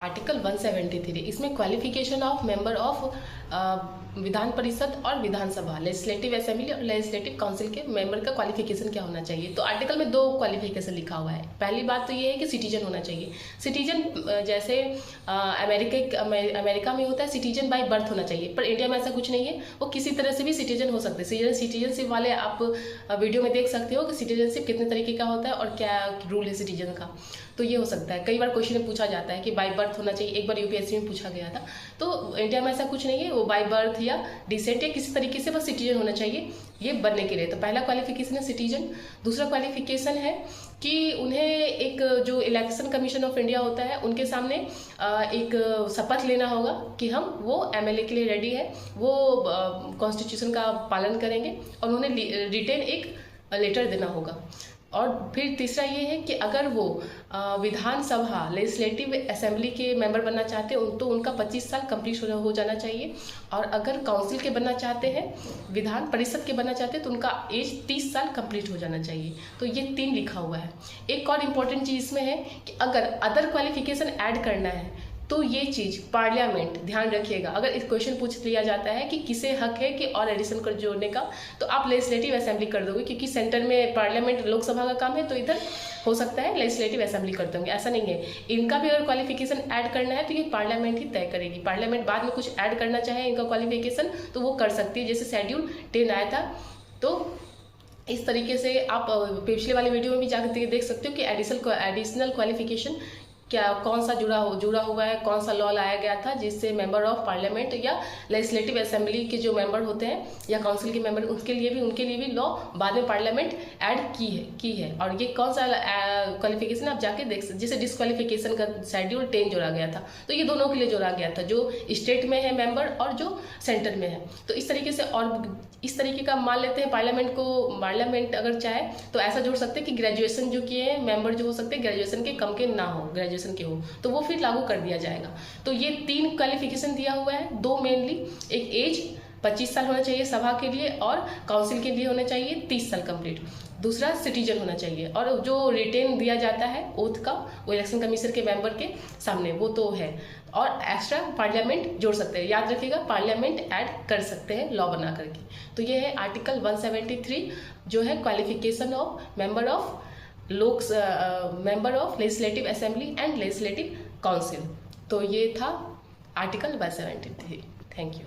Article 173 इसमें qualification of member of Vidhan Parishad और विधानसभा legislative assembly और लेजिस्लेटिव काउंसिल के मेंबर का क्वालिफिकेशन क्या होना चाहिए। तो आर्टिकल में 2 क्वालिफिकेशन लिखा हुआ है। पहली बात तो ये है कि सिटीजन होना चाहिए। सिटीजन जैसे अमेरिका में होता है सिटीजन बाय बर्थ होना चाहिए, पर इंडिया में ऐसा कुछ नहीं है। वो किसी तरह से भी सिटीजन हो सकते हैं। सिटीजनशिप वाले आप वीडियो में देख सकते हो कि सिटीजनशिप कितने तरीके का होता है और क्या रूल है सिटीजन का। तो ये हो सकता है। कई बार क्वेश्चन में पूछा जाता है कि बाय बर्थ होना चाहिए। एक बार यूपीएससी में पूछा गया था। तो इंडिया में ऐसा कुछ नहीं है। वो बाय बर्थ या डिसेंट या किसी तरीके से बस सिटीजन होना चाहिए ये बनने के लिए। तो पहला क्वालिफिकेशन है सिटीजन। दूसरा क्वालिफिकेशन है कि उन्हें एक जो इलेक्शन कमीशन ऑफ इंडिया होता है उनके सामने एक शपथ लेना होगा कि हम वो एमएलए के लिए रेडी है, वो कॉन्स्टिट्यूशन का पालन करेंगे और उन्हें रिटेन एक लेटर देना होगा। और फिर तीसरा ये है कि अगर वो विधानसभा लेजिस्लेटिव असेंबली के मेंबर बनना चाहते हैं तो उनका 25 साल कंप्लीट हो जाना चाहिए। और अगर काउंसिल के बनना चाहते हैं, विधान परिषद के बनना चाहते हैं तो उनका एज 30 साल कंप्लीट हो जाना चाहिए। तो ये 3 लिखा हुआ है। एक और इम्पॉर्टेंट चीज़ इसमें है कि अगर अदर क्वालिफिकेशन ऐड करना है तो ये चीज़ पार्लियामेंट ध्यान रखिएगा। अगर इस क्वेश्चन पूछ लिया जाता है कि किसे हक है कि और एडिशन कर जोड़ने का, तो आप लेजिस्लेटिव असेंबली कर दोगे, क्योंकि सेंटर में पार्लियामेंट लोकसभा का काम है तो इधर हो सकता है लेजिस्लेटिव असेंबली कर दोगे। ऐसा नहीं है। इनका भी अगर क्वालिफिकेशन ऐड करना है तो ये पार्लियामेंट ही तय करेगी। पार्लियामेंट बाद में कुछ ऐड करना चाहे इनका क्वालिफिकेशन तो वो कर सकती है। जैसे शेड्यूल 10 आया था, तो इस तरीके से आप पिछले वाले वीडियो में भी जाकर देख सकते हो कि एडिशनल क्वालिफिकेशन क्या कौन सा जुड़ा हुआ है, कौन सा लॉ लाया गया था जिससे मेंबर ऑफ पार्लियामेंट या लेजिस्लेटिव असेंबली के जो मेंबर होते हैं या काउंसिल के मेंबर उनके लिए भी लॉ बाद में पार्लियामेंट ऐड की है। और ये कौन सा क्वालिफिकेशन आप जाके देख सकते। जैसे डिस्क्वालिफिकेशन का शेड्यूल 10 जोड़ा गया था, तो ये दोनों के लिए जोड़ा गया था, जो स्टेट में है मेंबर और जो सेंटर में है। तो इस तरीके से और इस तरीके का मान लेते हैं पार्लियामेंट अगर चाहे तो ऐसा जोड़ सकते हैं कि ग्रेजुएशन जो किए हैं मेंबर जो हो सकते हैं ग्रेजुएशन के कम के ना हो, ग्रेजुएशन के हो, तो वो फिर लागू कर दिया जाएगा। तो ये 3 क्वालिफिकेशन दिया हुआ है। 2 मेनली, एक एज 25 साल होना चाहिए सभा के लिए और काउंसिल के लिए होना चाहिए 30 साल कंप्लीट। दूसरा सिटीजन होना चाहिए और जो रिटेन दिया जाता है ओथ का वो इलेक्शन कमीशन के मेंबर के सामने वो तो है। और एक्स्ट्रा पार्लियामेंट जोड़ सकते हैं। याद रखिएगा पार्लियामेंट ऐड कर सकते हैं लॉ बना करके। तो ये है आर्टिकल 173 जो है qualification of member of legislative assembly and legislative council. तो ये था आर्टिकल 173। Thank you.